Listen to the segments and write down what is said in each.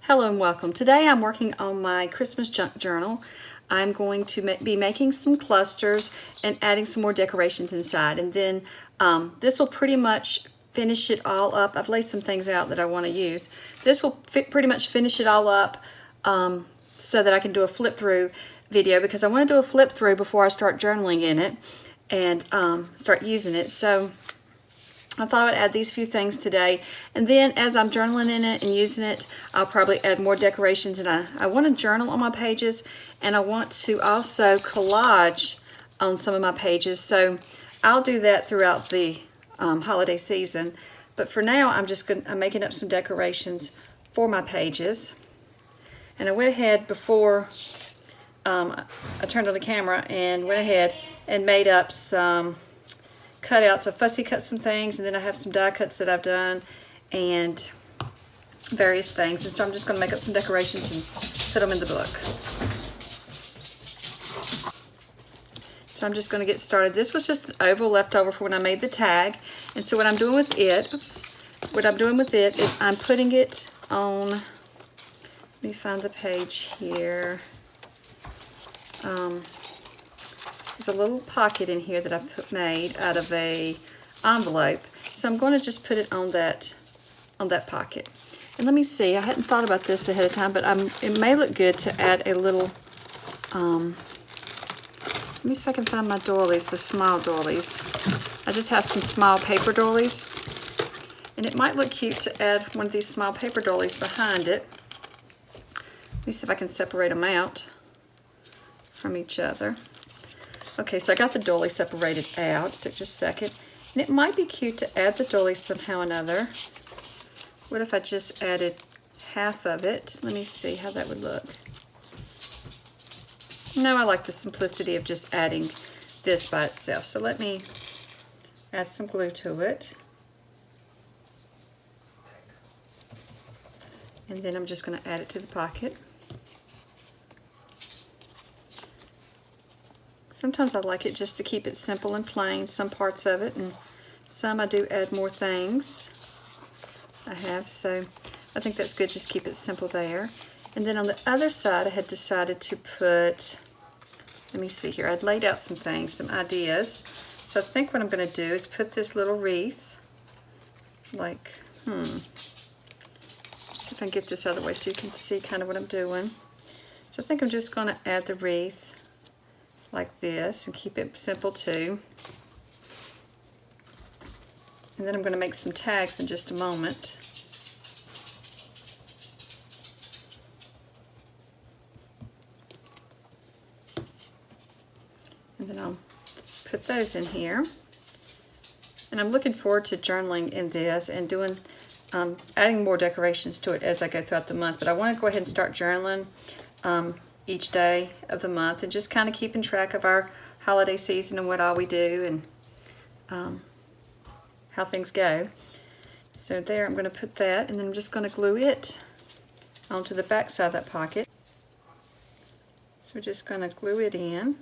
Hello and welcome. Today I'm working on my Christmas junk journal. I'm going to be making some clusters and adding some more decorations inside, and then this will pretty much finish it all up. I've laid some things out that I want to use. This will pretty much finish it all up so that I can do a flip through video, because I want to do a flip through before I start journaling in it and start using it. So I thought I would add these few things today, and then as I'm journaling in it and using it, I'll probably add more decorations. And I want to journal on my pages, and I want to also collage on some of my pages, so I'll do that throughout the holiday season. But for now, I'm making up some decorations for my pages. And I went ahead before I turned on the camera and went ahead and made up some cutouts. I fussy cut some things, and then I have some die cuts that I've done and various things. And so I'm just going to make up some decorations and put them in the book. So I'm just going to get started. This was just an oval left over for when I made the tag. And so what I'm doing with it, is I'm putting it on, let me find the page here. There's a little pocket in here that I made out of a envelope. So I'm going to just put it on that pocket. And let me see, I hadn't thought about this ahead of time, but it may look good to add a little, let me see if I can find my doilies, the small doilies. I just have some small paper doilies, and it might look cute to add one of these small paper doilies behind it. Let me see if I can separate them out from each other. Okay, so I got the doily separated out. It took just a second. And it might be cute to add the doily somehow or another. What if I just added half of it? Let me see how that would look. No, I like the simplicity of just adding this by itself. So let me add some glue to it. And then I'm just going to add it to the pocket. Sometimes I like it just to keep it simple and plain, some parts of it, and some I do add more things. So I think that's good, just keep it simple there. And then on the other side I had decided to put, let me see here, I'd laid out some things, some ideas. So I think what I'm going to do is put this little wreath, like, see if I can get this out of the way so you can see kind of what I'm doing. So I think I'm just going to add the wreath like this and keep it simple too. And then I'm going to make some tags in just a moment. And then I'll put those in here. And I'm looking forward to journaling in this and doing adding more decorations to it as I go throughout the month. But I want to go ahead and start journaling each day of the month, and just kind of keeping track of our holiday season and what all we do and how things go. So there, I'm going to put that, and then I'm just going to glue it onto the back side of that pocket. So we're just going to glue it in.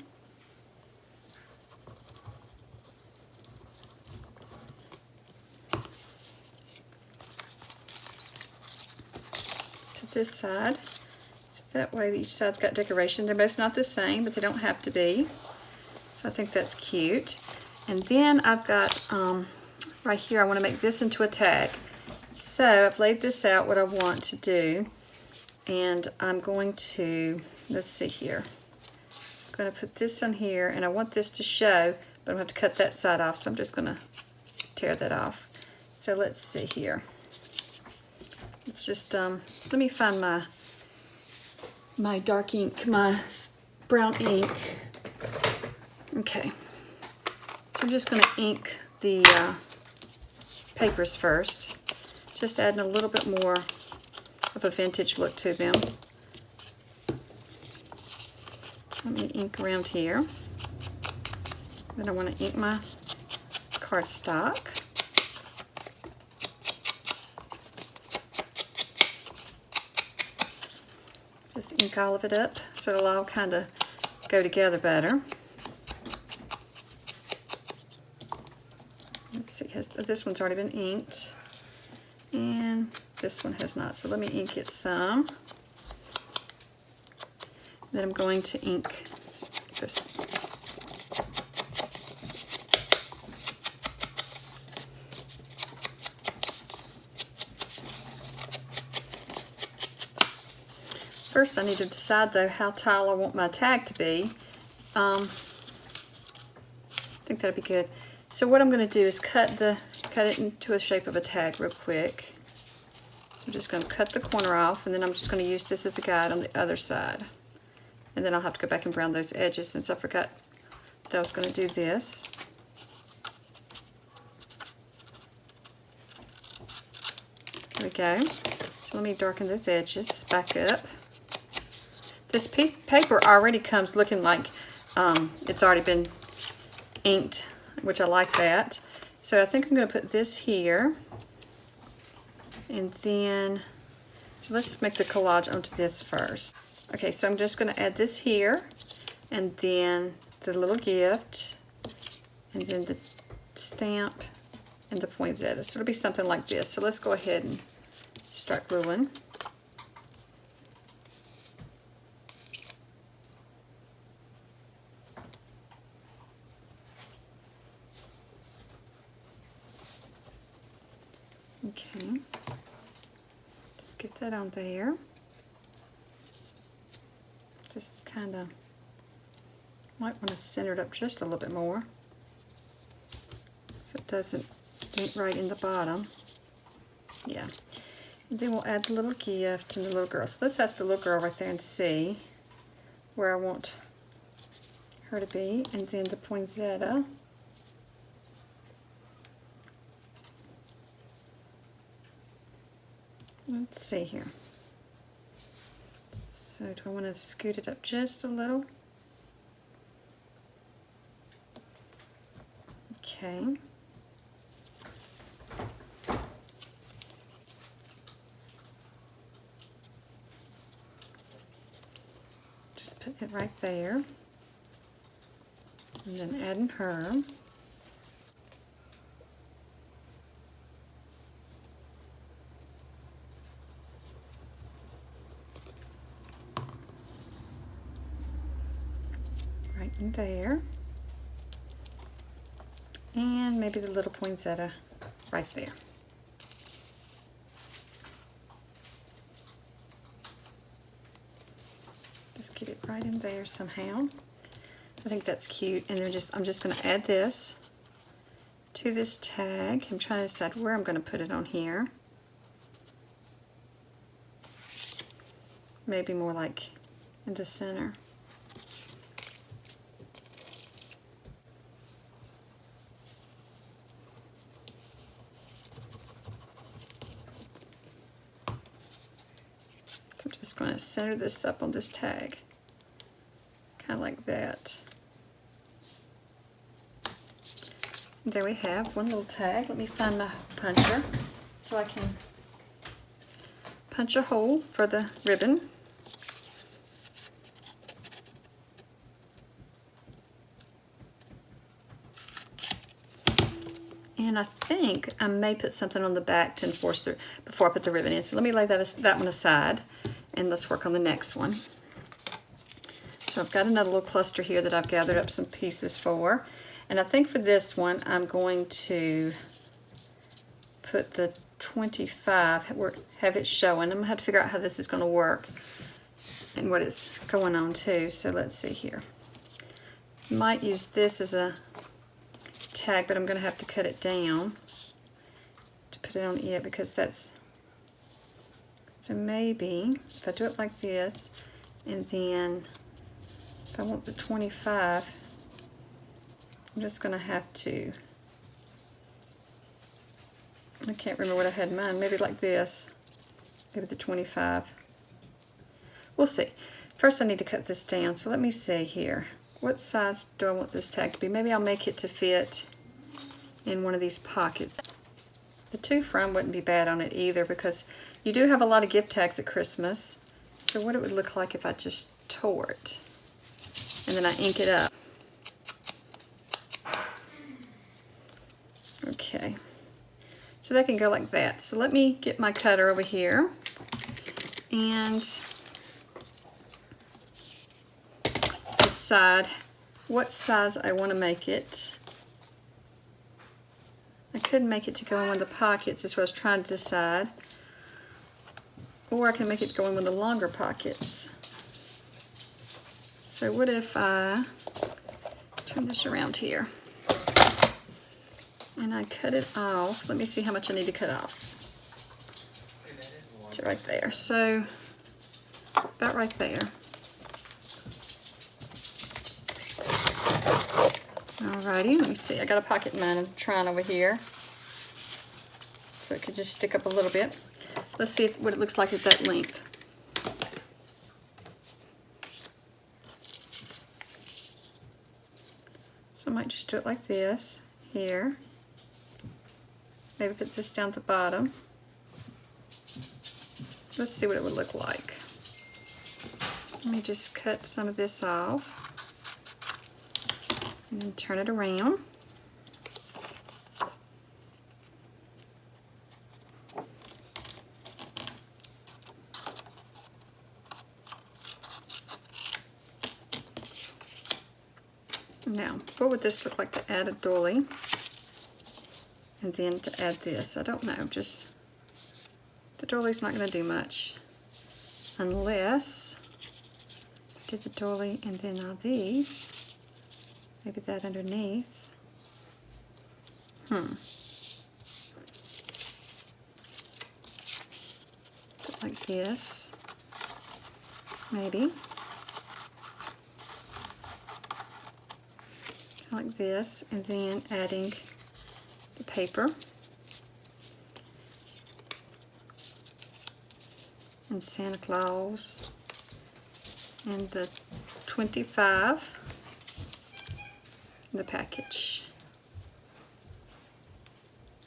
To this side. That way each side's got decoration. They're both not the same, but they don't have to be. So I think that's cute. And then I've got, right here, I want to make this into a tag. So I've laid this out, what I want to do. And I'm going to, let's see here. I'm going to put this on here, and I want this to show, but I'm going to have to cut that side off, so I'm just going to tear that off. So let's see here. It's just, let me find my dark ink, my brown ink. Okay, so I'm just going to ink the papers first, just adding a little bit more of a vintage look to them. Let me ink around here. Then I want to ink my cardstock. Just ink all of it up so it'll all kind of go together better. Let's see, this one's already been inked. And This one has not, so let me ink it some. Then I'm going to ink this. First I need to decide though how tall I want my tag to be. I think that'd be good. So what I'm going to do is cut it into a shape of a tag real quick. So I'm just going to cut the corner off, and then I'm just going to use this as a guide on the other side. And then I'll have to go back and brown those edges since I forgot that I was going to do this. There we go. So let me darken those edges back up. This paper already comes looking like it's already been inked, which I like that. So I think I'm going to put this here, and then, so let's make the collage onto this first. Okay, so I'm just going to add this here, and then the little gift, and then the stamp, and the poinsettia. So it'll be something like this. So let's go ahead and start gluing. Okay, just get that on there. Just kind of might want to center it up just a little bit more so it doesn't dent right in the bottom. Yeah. And then we'll add the little gift and the little girl. So let's add the little girl right there and see where I want her to be. And then the poinsettia. Let's see here. So do I want to scoot it up just a little? Okay. Just put it right there. And then adding her. Right in there. And maybe the little poinsettia right there. Just get it right in there somehow. I think that's cute. And then I'm just going to add this to this tag. I'm trying to decide where I'm going to put it on here. Maybe more like in the center. So I'm just going to center this up on this tag. Kind of like that. There we have one little tag. Let me find my puncher so I can punch a hole for the ribbon. And I think I may put something on the back to enforce the, before I put the ribbon in. So let me lay that one aside, and let's work on the next one. So I've got another little cluster here that I've gathered up some pieces for. And I think for this one, I'm going to put the 25, have it showing. I'm going to have to figure out how this is going to work and what it's going on to. So let's see here. Might use this as a tag, but I'm going to have to cut it down to put it on it because that's, so maybe if I do it like this, and then if I want the 25, I'm just going to have to, I can't remember what I had in mind, maybe like this, maybe the 25. We'll see. First I need to cut this down, so let me see here. What size do I want this tag to be? Maybe I'll make it to fit in one of these pockets. The to from wouldn't be bad on it either because you do have a lot of gift tags at Christmas. So what it would look like if I just tore it and then I ink it up. Okay, So that can go like that. So let me get my cutter over here and decide what size I want to make it. I could make it to go in one of the pockets, is what I was trying to decide. Or I can make it go in one of the longer pockets. So what if I turn this around here and I cut it off? Let me see how much I need to cut off. To right there. So about right there. Alrighty, let me see. I got a pocket in mine I'm trying over here. So it could just stick up a little bit. Let's see what it looks like at that length. So I might just do it like this here. Maybe put this down at the bottom. Let's see what it would look like. Let me just cut some of this off and then turn it around. Now, what would this look like to add a doily? And then to add this, I don't know, just, the doily's not going to do much. Unless I did the doily and then all these, maybe that underneath. Put like this, maybe. Like this, and then adding the paper and Santa Claus and the 25 in the package.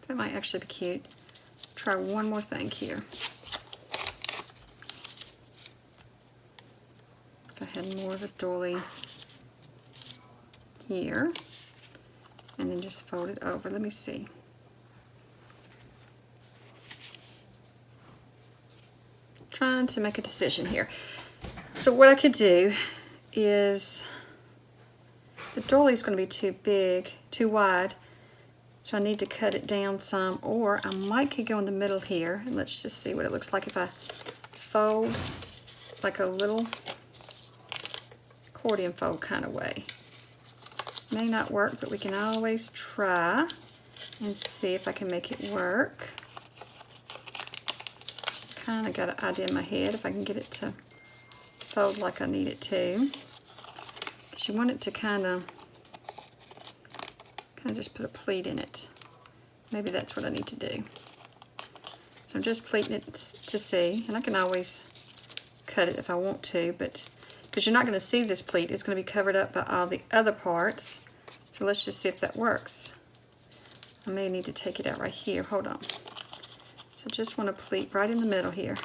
That might actually be cute. Try one more thing here. If I had more of a doily here, and then just fold it over. Let me see. Trying to make a decision here. So what I could do is, the doily is going to be too big, too wide, so I need to cut it down some, or I might could go in the middle here, and let's just see what it looks like if I fold like a little accordion fold kind of way. May not work, but we can always try and see if I can make it work. Kind of got an idea in my head if I can get it to fold like I need it to. Because you want it to kind of just put a pleat in it. Maybe that's what I need to do. So I'm just pleating it to see, and I can always cut it if I want to, but because you're not going to see this pleat, it's going to be covered up by all the other parts. So let's just see if that works. I may need to take it out right here. Hold on. So just want to pleat right in the middle here.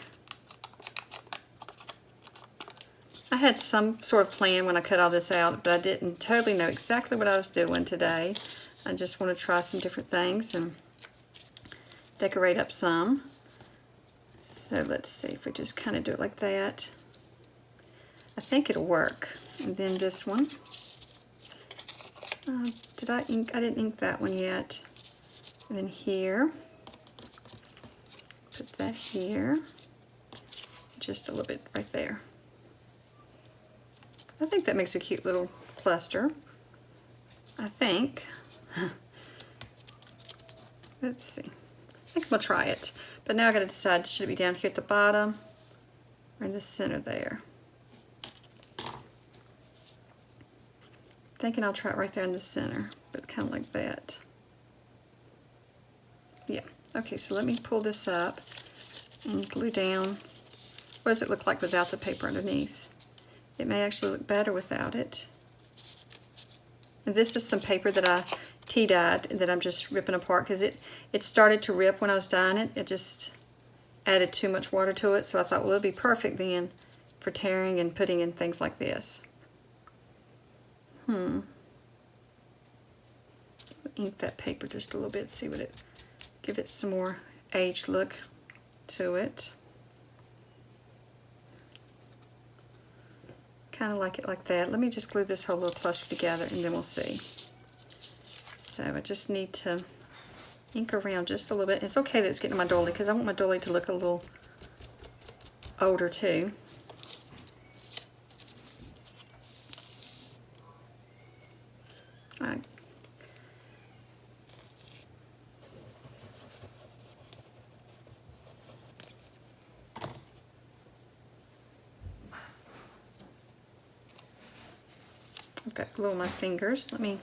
I had some sort of plan when I cut all this out, but I didn't totally know exactly what I was doing today. I just want to try some different things and decorate up some. So let's see if we just kind of do it like that. I think it'll work. And then this one. Did I ink? I didn't ink that one yet. And then here. Put that here. Just a little bit right there. I think that makes a cute little cluster. I think. Let's see. I think we'll try it. But now I got to decide, should it be down here at the bottom or in the center there? Thinking I'll try it right there in the center, but kind of like that. Yeah. Okay, so let me pull this up and glue down. What does it look like without the paper underneath? It may actually look better without it. And this is some paper that I tea dyed that I'm just ripping apart because it started to rip when I was dyeing it. It just added too much water to it, so I thought, well, it'll be perfect then for tearing and putting in things like this. Ink that paper just a little bit, see what it give it some more aged look to it. Kind of like it like that. Let me just glue this whole little cluster together and then we'll see. So I just need to ink around just a little bit. It's okay that it's getting my doily because I want my doily to look a little older too. Alright. I've got glue on my fingers. Let me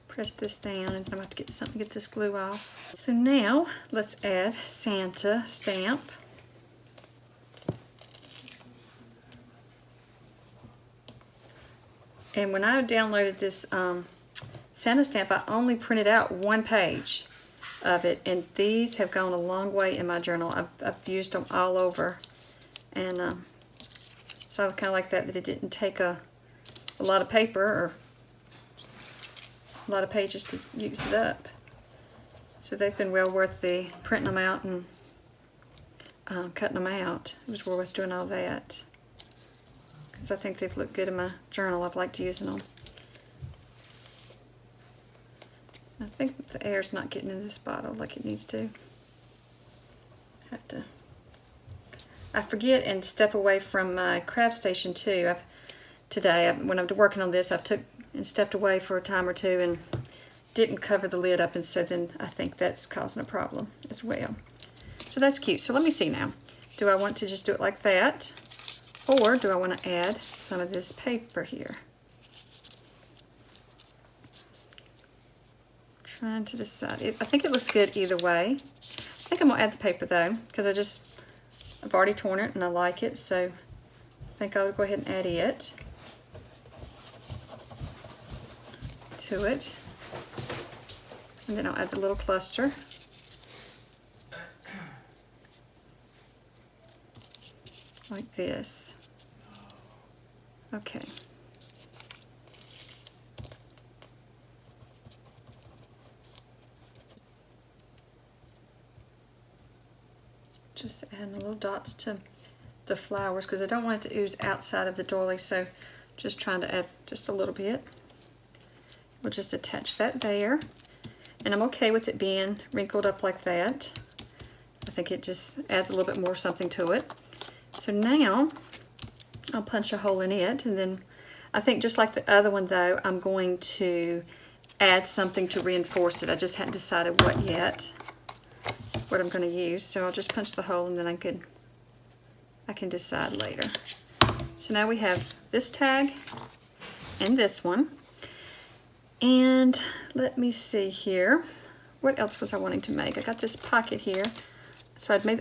press this down and then I'm going to have to get something to get this glue off. So now let's add Santa stamp. And when I downloaded this Santa stamp, I only printed out one page of it, and these have gone a long way in my journal. I've used them all over, and so I kind of like that it didn't take a lot of paper or a lot of pages to use it up. So they've been well worth the printing them out and cutting them out. It was well worth doing all that because I think they've looked good in my journal. I've liked using them. I think the air's not getting in this bottle like it needs to. I forget and step away from my craft station too. Today, when I'm working on this, I've took and stepped away for a time or two and didn't cover the lid up, and so then I think that's causing a problem as well. So that's cute. So let me see now. Do I want to just do it like that, or do I want to add some of this paper here? I'm trying to decide. I think it looks good either way. I think I'm going to add the paper though, because I've already torn it and I like it, so I think I'll go ahead and add it to it. And then I'll add the little cluster. Like this. Okay. Just adding the little dots to the flowers because I don't want it to ooze outside of the doily, so just trying to add just a little bit. We'll just attach that there, and I'm okay with it being wrinkled up like that. I think it just adds a little bit more something to it. So now I'll punch a hole in it, and then I think just like the other one though, I'm going to add something to reinforce it. I just hadn't decided what yet, what I'm going to use. So I'll just punch the hole and then I can decide later. So now we have this tag and this one. And let me see here. What else was I wanting to make? I got this pocket here. So I'd made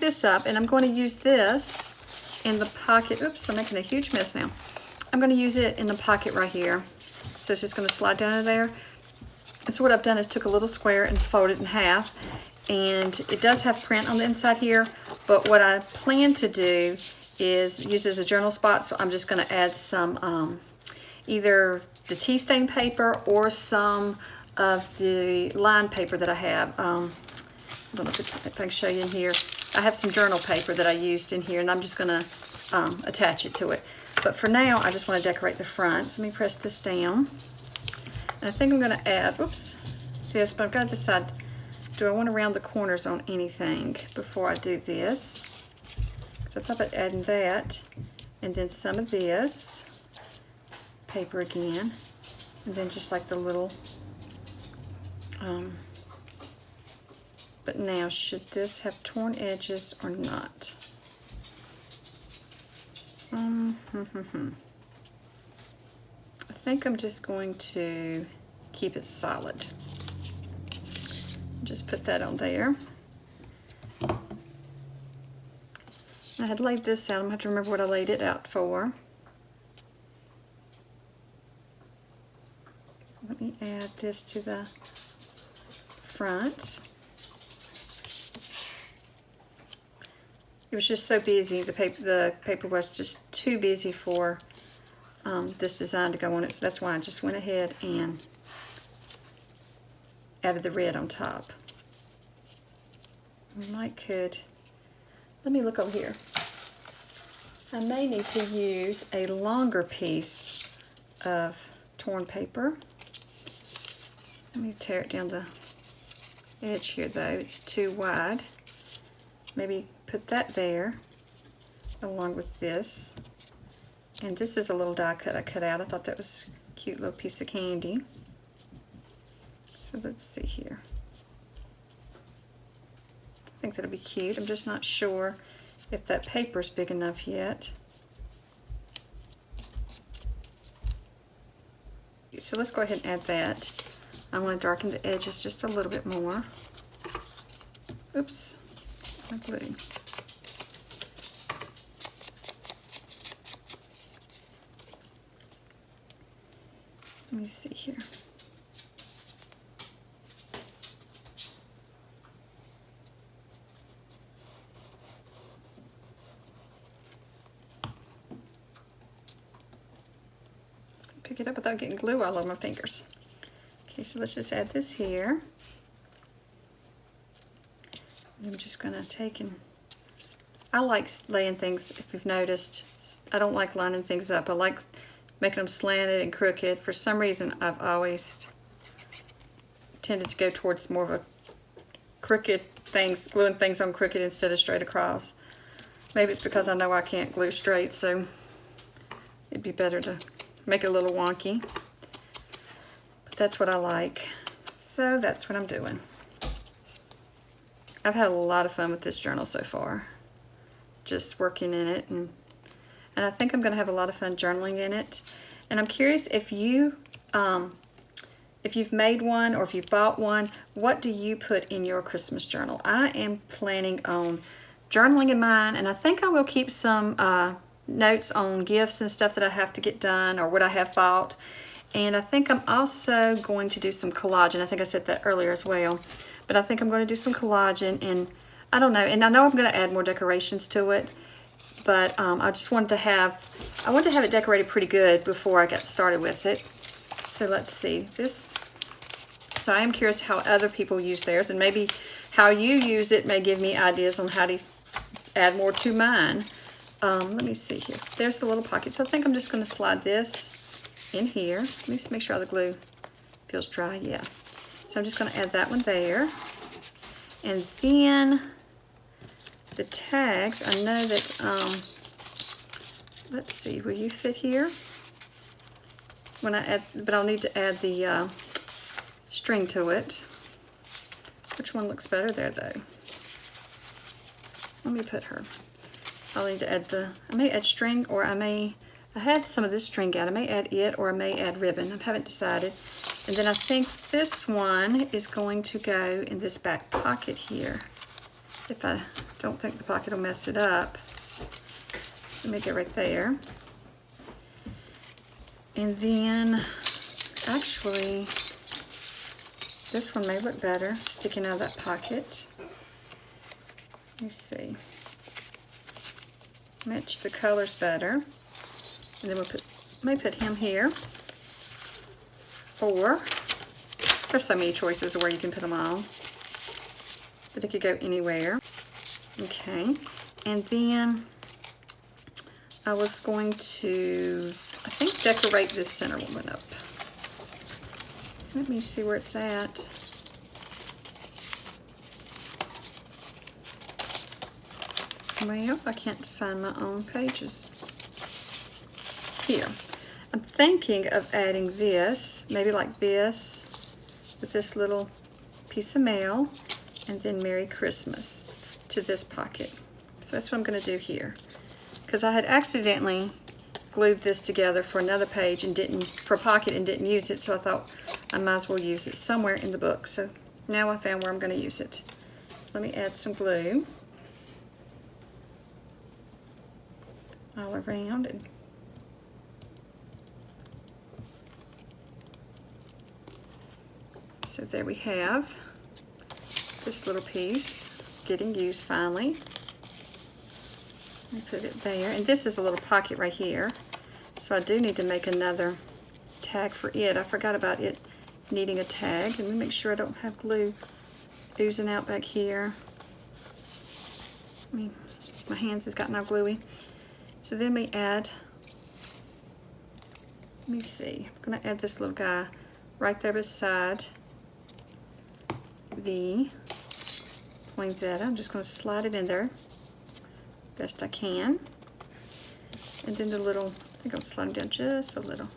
this up, and I'm going to use this in the pocket. Oops, I'm making a huge mess now. I'm going to use it in the pocket right here. So it's just going to slide down in there. And so what I've done is took a little square and folded it in half. And it does have print on the inside here, but what I plan to do is use it as a journal spot, so I'm just going to add some either the tea stain paper or some of the lined paper that I have. I don't know if I can show you in here. I have some journal paper that I used in here, and I'm just going to attach it to it. But for now, I just want to decorate the front. So let me press this down. And I think I'm going to add, this, but I've got to decide, do I want to round the corners on anything before I do this? So I thought about adding that, and then some of this paper again, and then just like the little, but now should this have torn edges or not? I think I'm just going to keep it solid. Just put that on there. I had laid this out. I'm going to have to remember what I laid it out for. Let me add this to the front. It was just so busy. The paper was just too busy for this design to go on it, so that's why I just went ahead and added the red on top. let me look over here. I may need to use a longer piece of torn paper. Let me tear it down the edge here though, it's too wide. Maybe put that there along with this. And this is a little die cut I cut out. I thought that was a cute little piece of candy. So let's see here. I think that'll be cute. I'm just not sure if that paper's big enough yet. So let's go ahead and add that. I want to darken the edges just a little bit more. Oops, my glue. Let me see here. Pick it up without getting glue all over my fingers. Okay, so let's just add this here. I'm just going to take and... I like laying things, if you've noticed, I don't like lining things up. I like making them slanted and crooked. For some reason, I've always tended to go towards more of a crooked things, gluing things on crooked instead of straight across. Maybe it's because I know I can't glue straight, so it'd be better to make it a little wonky. But that's what I like. So that's what I'm doing. I've had a lot of fun with this journal so far. Just working in it, and I think I'm going to have a lot of fun journaling in it. And I'm curious if you've made one or if you've bought one, what do you put in your Christmas journal? I am planning on journaling in mine, and I think I will keep some notes on gifts and stuff that I have to get done or what I have bought. And I think I'm also going to do some collaging. I think I said that earlier as well. But I think I'm going to do some collaging, and I don't know. And I know I'm going to add more decorations to it. But I just wanted to have it decorated pretty good before I got started with it. So let's see this. So I am curious how other people use theirs, and maybe how you use it may give me ideas on how to add more to mine. Let me see here. There's the little pocket. So I think I'm just going to slide this in here. Let me just make sure all the glue feels dry. Yeah. So I'm just going to add that one there. And then the tags, I know that, let's see, will you fit here? When I add, but I'll need to add the string to it. Which one looks better there though? Let me put her. I'll need to add I may add string, or I had some of this string out. I may add it, or I may add ribbon. I haven't decided. And then I think this one is going to go in this back pocket here. If I don't think the pocket will mess it up. Let me get right there. And then, actually, this one may look better sticking out of that pocket. Let me see. Match the colors better. And then we'll may put him here. Or, there's so many choices of where you can put them on. But it could go anywhere. Okay. And then I was going to, I think, decorate this center woman up. Let me see where it's at. Well, I can't find my own pages. Here. I'm thinking of adding this, maybe like this, with this little piece of mail, and then Merry Christmas to this pocket. So that's what I'm going to do here. Because I had accidentally glued this together for another page and for a pocket and didn't use it, so I thought I might as well use it somewhere in the book. So now I found where I'm going to use it. Let me add some glue all around. And so there we have this little piece getting used finally. Let me put it there. And this is a little pocket right here. So I do need to make another tag for it. I forgot about it needing a tag. Let me make sure I don't have glue oozing out back here. My hands has gotten all gluey. So then we add, let me see, I'm gonna add this little guy right there beside the poinsettia. I'm just gonna slide it in there best I can. And then the little, I think I'll slide them down just a little.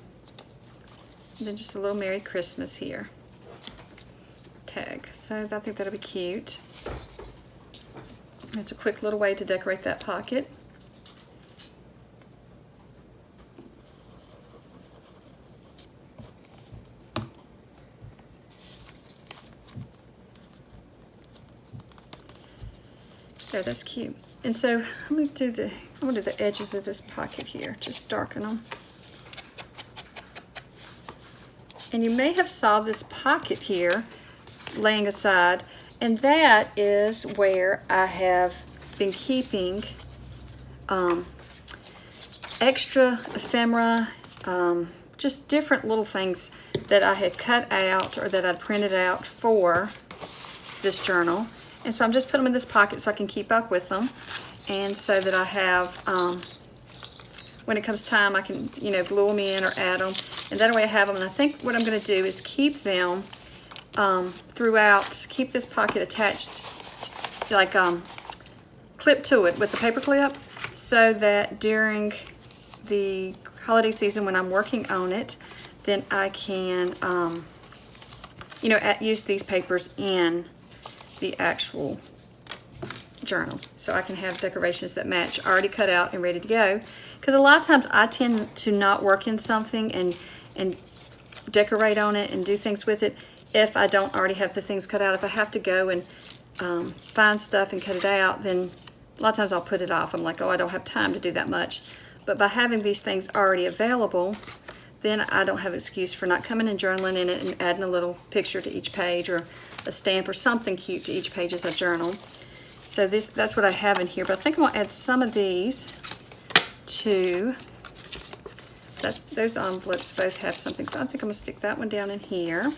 And then just a little Merry Christmas here tag. So I think that'll be cute. It's a quick little way to decorate that pocket. There, that's cute. And so I'm going to do the edges of this pocket here, just darken them. And you may have saw this pocket here laying aside, and that is where I have been keeping extra ephemera, just different little things that I had cut out or that I'd printed out for this journal. And so I'm just putting them in this pocket so I can keep up with them, and so that I have, when it comes time, I can, you know, glue them in or add them, and that way I have them. And I think what I'm going to do is keep them throughout, keep this pocket attached, like clip to it with the paper clip, so that during the holiday season when I'm working on it, then I can, you know, use these papers in the actual journal, so I can have decorations that match already cut out and ready to go. Because a lot of times I tend to not work in something and decorate on it and do things with it if I don't already have the things cut out. If I have to go and find stuff and cut it out, then a lot of times I'll put it off. I'm like, oh, I don't have time to do that much. But by having these things already available, then I don't have excuse for not coming and journaling in it and adding a little picture to each page or a stamp or something cute to each page as I journal. So that's what I have in here. But I think I'm going to add some of these to, those envelopes both have something. So I think I'm going to stick that one down in here,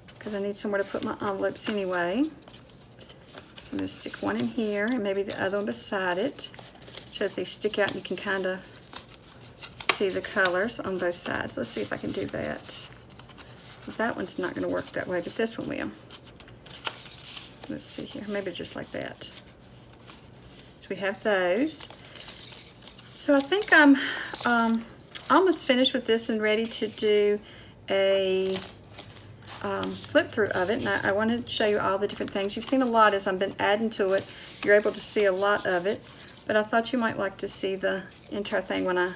because I need somewhere to put my envelopes anyway. So I'm going to stick one in here and maybe the other one beside it, so that they stick out and you can kind of see the colors on both sides. Let's see if I can do that. That one's not going to work that way, but this one will. Let's see here, maybe just like that. So we have those. So I think I'm almost finished with this and ready to do a flip through of it. And I wanted to show you all the different things. You've seen a lot as I've been adding to it. You're able to see a lot of it, but I thought you might like to see the entire thing when I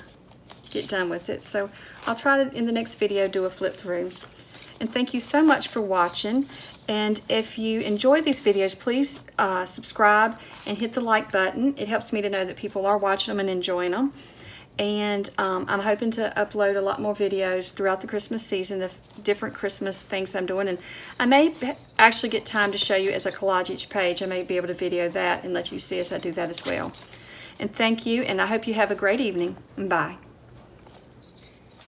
get done with it. So I'll try to, in the next video, do a flip through. And thank you so much for watching. And if you enjoy these videos, please subscribe and hit the like button. It helps me to know that people are watching them and enjoying them. And I'm hoping to upload a lot more videos throughout the Christmas season of different Christmas things I'm doing. And I may actually get time to show you as a collage each page. I may be able to video that and let you see as I do that as well. And thank you, and I hope you have a great evening. Bye.